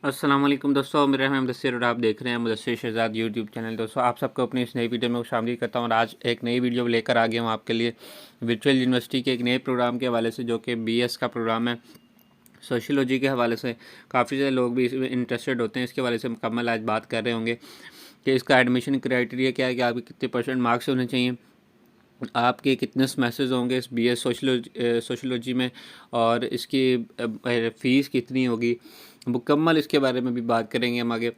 अस्सलाम वालेकुम दोस्तों, मेरा नाम मुदस्सिर और आप देख रहे हैं मुदस्सिर शहजाद यूट्यूब चैनल। दोस्तों आप सबको अपनी इस नई वीडियो में खुशामदीद करता हूँ और आज एक नई वीडियो लेकर आ गया हूँ आपके लिए वर्चुअल यूनिवर्सिटी के एक नए प्रोग्राम के हवाले से, जो कि बीएस का प्रोग्राम है। सोशियोलॉजी के हवाले से काफ़ी सारे लोग भी इसमें इंटरेस्टेड होते हैं। इसके हवाले से मुकम्मल आज बात कर रहे होंगे कि इसका एडमिशन क्राइटेरिया क्या है, कि आपके कितने % मार्क्स होने चाहिए, आपके कितने सेमेस्टर्स होंगे इस बीएस सोशियोलॉजी में, और इसकी फ़ीस कितनी होगी। मुकम्मल इसके बारे में भी बात करेंगे हम आगे।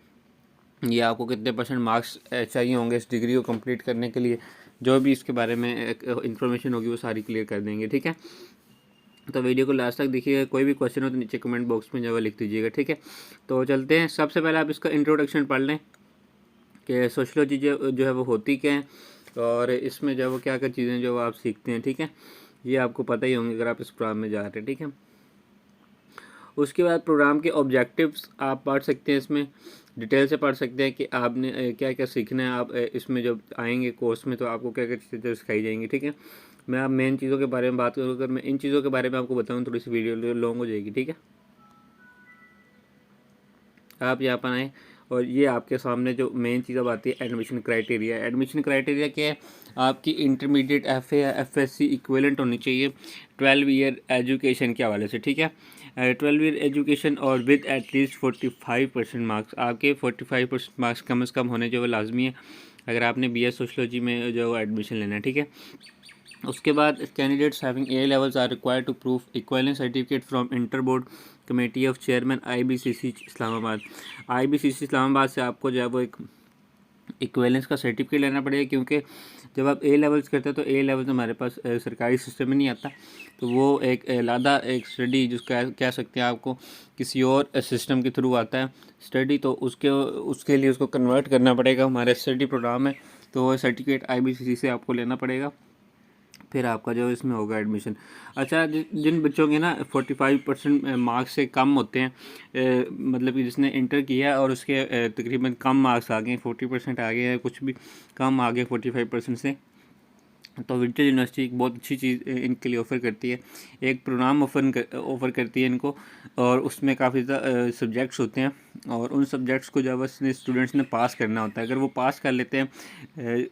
ये आपको कितने % मार्क्स चाहिए होंगे इस डिग्री को कंप्लीट करने के लिए, जो भी इसके बारे में इंफॉर्मेशन होगी वो सारी क्लियर कर देंगे। ठीक है, तो वीडियो को लास्ट तक देखिएगा। कोई भी क्वेश्चन हो तो नीचे कमेंट बॉक्स में जो है लिख दीजिएगा। ठीक है, तो चलते हैं। सबसे पहले आप इसका इंट्रोडक्शन पढ़ लें कि सोशियोलॉजी जो है वो होती क्या है, और इसमें जो है वो क्या क्या चीज़ें जो आप सीखते हैं। ठीक है, ये आपको पता ही होंगे अगर आप इस प्रोग्राम में जा रहे हैं। ठीक है, उसके बाद प्रोग्राम के ऑब्जेक्टिव्स आप पढ़ सकते हैं, इसमें डिटेल से पढ़ सकते हैं कि आपने क्या क्या सीखना है। आप इसमें जब आएंगे कोर्स में तो आपको क्या क्या चीज़ें सिखाई जाएंगी। ठीक है, मैं आप मेन चीज़ों के बारे में बात करूँ, अगर मैं इन चीज़ों के बारे में आपको बताऊँ थोड़ी सी वीडियो लॉन्ग हो जाएगी। ठीक है, आप यहाँ पर आएँ और ये आपके सामने जो मेन चीज़ अब आती है एडमिशन क्राइटेरिया। एडमिशन क्राइटेरिया क्या है, आपकी इंटरमीडिएट एफए या एफएससी इक्विवेलेंट होनी चाहिए 12 ईयर एजुकेशन के हवाले से। ठीक है, 12 ईयर एजुकेशन और विद एटलीस्ट 45% मार्क्स। आपके 45% मार्क्स कम से कम होने जो वो लाजमी है अगर आपने बीएस सोशियोलॉजी में जो एडमिशन लेना है। ठीक है, उसके बाद candidates having A levels are required to prove equivalence certificate from inter board committee of chairman IBCC Islamabad. IBCC Islamabad से आपको जो है वो एक इक्विवेलेंस का सर्टिफिकेट लेना पड़ेगा, क्योंकि जब आप ए लेवल्स करते हैं तो ए लेवल्स हमारे पास सरकारी सिस्टम में नहीं आता, तो वो एक अलहदा एक स्टडी जिसका कह सकते हैं आपको किसी और सिस्टम के थ्रू आता है स्टडी, तो उसके लिए उसको कन्वर्ट करना पड़ेगा हमारे स्टडी प्रोग्राम में। तो वो सर्टिफिकेट आईबीसीसी से आपको लेना पड़ेगा, फिर आपका जो इसमें होगा एडमिशन। अच्छा, जिन बच्चों के ना 45% मार्क्स से कम होते हैं, मतलब कि जिसने इंटर किया और उसके तकरीबन कम मार्क्स आ गए, 40% आ गए हैं, कुछ भी कम आ गए 45% से, तो वर्चुअल यूनिवर्सिटी एक बहुत अच्छी चीज़ इनके लिए ऑफ़र करती है। एक प्रोग्राम ऑफ़र करती है इनको, और उसमें काफ़ी ज़्यादा सब्जेक्ट्स होते हैं, और उन सब्जेक्ट्स को जब स्टूडेंट्स ने पास करना होता है। अगर वो पास कर लेते हैं,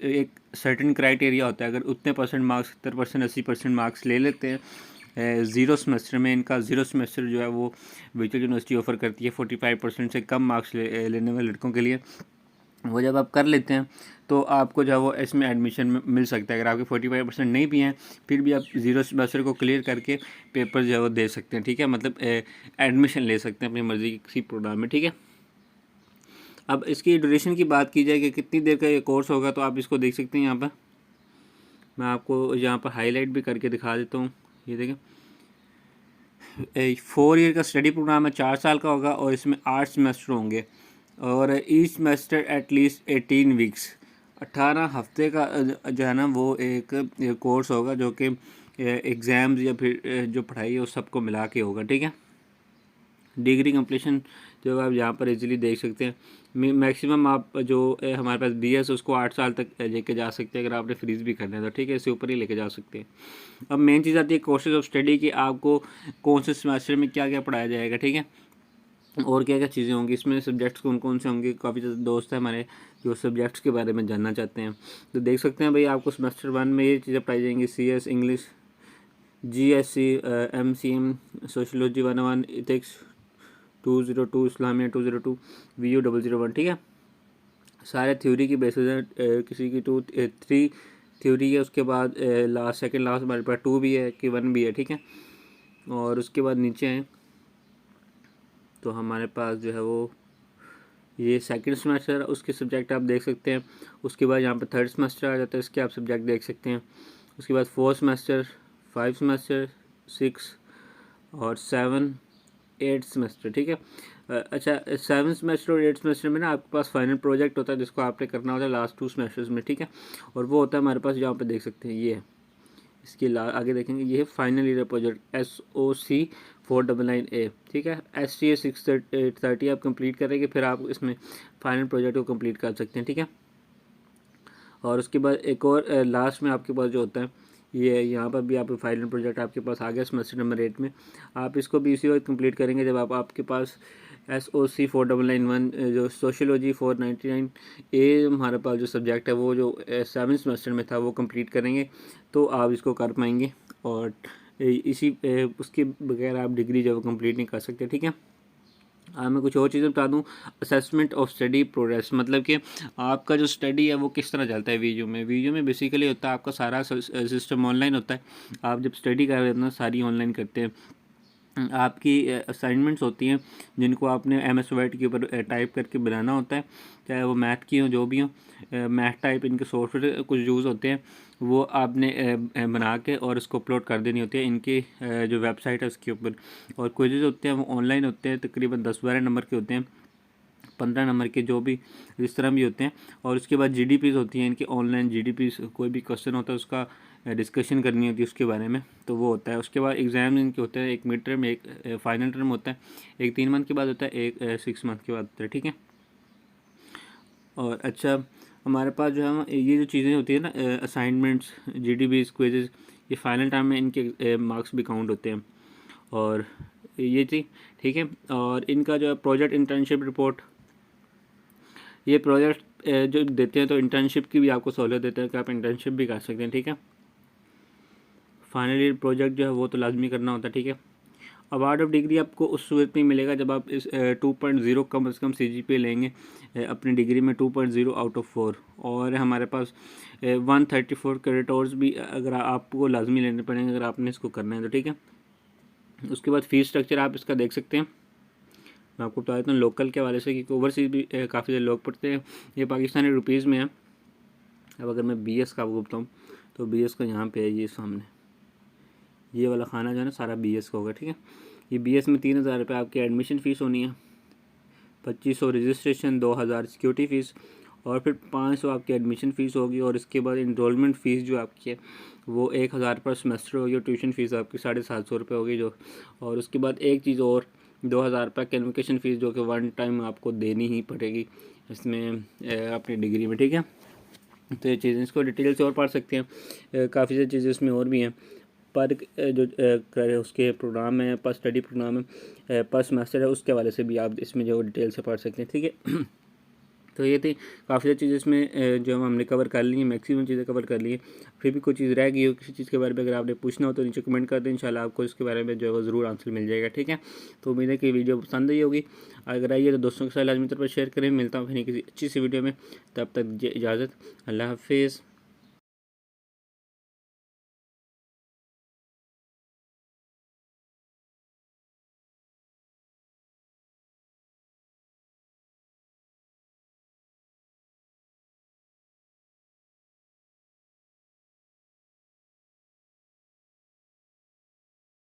एक सर्टेन क्राइटेरिया होता है, अगर उतने % मार्क्स 70%, 80% मार्क्स ले लेते हैं ज़ीरो सेमेस्टर में, इनका ज़ीरो सेमेस्टर जो है वो वर्चुअल यूनिवर्सिटी ऑफ़र करती है 45% से कम मार्क्स लेने वाले लड़कों के लिए। वो जब आप कर लेते हैं तो आपको जो है वो इसमें एडमिशन मिल सकता है। अगर आपके 45% नहीं भी हैं, फिर भी आप ज़ीरो सेमेस्टर को क्लियर करके पेपर जो है वो दे सकते हैं। ठीक है, मतलब एडमिशन ले सकते हैं अपनी मर्ज़ी की किसी प्रोग्राम में। ठीक है, अब इसकी ड्यूरेशन की बात की जाए कि कितनी देर का ये कोर्स होगा, तो आप इसको देख सकते हैं। यहाँ पर मैं आपको यहाँ पर हाईलाइट भी करके दिखा देता हूँ। ये देखें, 4 ईयर का स्टडी प्रोग्राम है, 4 साल का होगा, और इसमें 8 सेमेस्टर होंगे, और ईच सेमेस्टर एटलीस्ट 18 वीक्स, 18 हफ्ते का जो है ना वो एक कोर्स होगा, जो कि एग्ज़ाम्स या फिर जो पढ़ाई है उस सबको मिला के होगा। ठीक है, डिग्री कंप्लीशन जो आप यहाँ पर इजीली देख सकते हैं। मैक्सिमम आप जो हमारे पास बीएस उसको 8 साल तक लेके जा सकते हैं, अगर आपने फ्रीज भी करना है तो। ठीक है, इससे ऊपर ही लेके जा सकते हैं। अब मेन चीज़ आती है कोर्सेज ऑफ स्टडी की, आपको कौन से सेमेस्टर में क्या क्या पढ़ाया जाएगा। ठीक है, और क्या क्या चीज़ें होंगी इसमें, सब्जेक्ट्स कौन कौन से होंगे। काफ़ी दोस्त हैं हमारे जो सब्जेक्ट्स के बारे में जानना चाहते हैं, तो देख सकते हैं भाई। आपको सेमेस्टर 1 में ये चीज़ें पढ़ाई जाएंगी: CS English, GSC, MCM, sociology 101, ethics 202, Islamia 202, VU 001। ठीक है, सारे थ्योरी की बेसिस हैं। किसी की 2-3 थ्योरी है, उसके बाद सेकंड लास्ट हमारे पास 2 भी है कि 1 भी है। ठीक है, और उसके बाद नीचे हैं तो हमारे पास जो है वो ये सेकंड सेमेस्टर, उसके सब्जेक्ट आप देख सकते हैं। उसके बाद यहाँ पर थर्ड सेमेस्टर आ जाता है, इसके आप सब्जेक्ट देख सकते हैं। उसके बाद 4 सेमेस्टर, 5 सेमेस्टर, 6 और 7, 8 सेमेस्टर। ठीक है, अच्छा, 7 सेमेस्टर और 8 सेमेस्टर में ना आपके पास फाइनल प्रोजेक्ट होता है, जिसको आपने करना होता है लास्ट 2 सेमेस्टर्स में। ठीक है, और वो होता है हमारे पास, यहाँ पे देख सकते हैं, ये है इसके आगे देखेंगे, ये है final year project SOC 499A। ठीक है, STA 630 आप कंप्लीट करेंगे, फिर आप इसमें फाइनल प्रोजेक्ट को कंप्लीट कर सकते हैं। ठीक है, और उसके बाद एक और लास्ट में आपके पास जो होता है, ये यहाँ पर भी आप फाइनल प्रोजेक्ट आपके पास आ गया सेमेस्टर नंबर 8 में। आप इसको भी इसी वक्त कंप्लीट करेंगे जब आपके पास SOC 4991 जो सोशियोलॉजी 499 ए हमारे पास जो सब्जेक्ट है वो जो 7th सेमेस्टर में था वो कंप्लीट करेंगे तो आप इसको कर पाएंगे। और इसी उसके बगैर आप डिग्री जो कंप्लीट नहीं कर सकते, ठीक है। मैं कुछ और चीज़ें बता दूं। असेसमेंट ऑफ स्टडी प्रोग्रेस, मतलब कि आपका जो स्टडी है वो किस तरह चलता है। वीडियो में बेसिकली होता है आपका सारा सिस्टम ऑनलाइन होता है। आप जब स्टडी कर रहे होते हैं सारी ऑनलाइन करते हैं। आपकी असाइनमेंट्स होती हैं जिनको आपने MS वर्ड के ऊपर टाइप करके बनाना होता है, चाहे वो मैथ की हो जो भी हो। मैथ टाइप इनके सॉफ्टवेयर कुछ यूज़ होते हैं, वो आपने बना के और उसको अपलोड कर देनी होती है इनकी जो वेबसाइट है उसके ऊपर। और क्विज़ होते हैं वो ऑनलाइन होते हैं, तकरीबन 10-12 नंबर के होते हैं, 15 नंबर के जो भी जिस तरह भी होते हैं। और उसके बाद GDPs होती हैं इनकी ऑनलाइन। GDPs कोई भी क्वेश्चन होता है उसका डिस्कशन करनी होती है उसके बारे में, तो वो होता है। उसके बाद एग्ज़ाम इनके होते हैं, एक मिड टर्म, एक फाइनल टर्म होता है, एक 3 मंथ के बाद होता है, एक 6 मंथ के बाद होता है, ठीक है। और अच्छा, हमारे पास जो है ये जो चीज़ें होती है ना, असाइनमेंट्स, GDPs, क्विज़, ये फाइनल टाइम में इनके मार्क्स भी काउंट होते हैं। और ये थी, ठीक है। और इनका जो है प्रोजेक्ट इंटर्नशिप रिपोर्ट, ये प्रोजेक्ट जो देते हैं तो इंटर्नशिप की भी आपको सहूलियत देते हैं कि आप इंटर्नशिप भी कर सकते हैं, ठीक है। फाइनल ईयर प्रोजेक्ट जो है वो तो लाजमी करना होता है, ठीक है। अवार्ड ऑफ डिग्री आपको उस सूरत में मिलेगा जब आप इस 2.0 कम से कम CGPA लेंगे अपनी डिग्री में, 2.0 आउट ऑफ 4। और हमारे पास 134 क्रेडिट भी अगर आपको लाजमी लेने पड़ेंगे अगर आपने इसको करना है तो, ठीक है। उसके बाद फ़ीस स्ट्रक्चर आप इसका देख सकते हैं। मैं आपको बता देता हूँ लोकल के हवाले से, क्योंकि ओवरसीज भी काफ़ी सारे लोग पढ़ते हैं। ये पाकिस्तानी रुपीज़ में है। अब अगर मैं BS का आपको बताऊँ तो BS का यहाँ पे है, ये सामने ये वाला खाना जो है ना सारा BS का होगा, ठीक है। ये BS में 3000 रुपये आपकी एडमिशन फ़ीस होनी है, 2500 रजिस्ट्रेशन, 2000 सिक्योरिटी फ़ीस, और फिर 500 आपकी एडमिशन फ़ीस होगी। और इसके बाद इनरोलमेंट फ़ीस जो आपकी है वो 1000 पर सेमेस्टर होगी, और ट्यूशन फ़ीस आपकी 750 रुपये होगी जो। और उसके बाद एक चीज़ और, 2000 रुपये कन्वोकेशन फ़ीस जो कि वन टाइम आपको देनी ही पड़ेगी इसमें अपनी डिग्री में, ठीक है। तो ये चीज़ें इसको डिटेल से और पढ़ सकते हैं, काफ़ी सारी चीज़ें इसमें और भी हैं। पर जो उसके प्रोग्राम है, पर स्टडी प्रोग्राम है, पर सेमेस्टर है, उसके हवाले से भी आप इसमें जो डिटेल से पढ़ सकते हैं, ठीक है। तो ये थी काफ़ी सारी चीज़ें इसमें जो हमने कवर कर ली हैं, मैक्सिमम चीज़ें कवर कर ली हैं। फिर भी कोई चीज़ रह गई हो किसी चीज़ के बारे में अगर आपने पूछना हो तो नीचे कमेंट कर दें, इंशाल्लाह आपको इसके बारे में जो है वो ज़रूर आंसर मिल जाएगा, ठीक है। तो उम्मीद है कि वीडियो पसंद आई होगी। अगर आई है तो दोस्तों के साथ लाजमी तौर पर शेयर करें। मिलता हूँ फिर किसी अच्छी सी वीडियो में, तब तक इजाज़त, अल्लाह हाफिज़।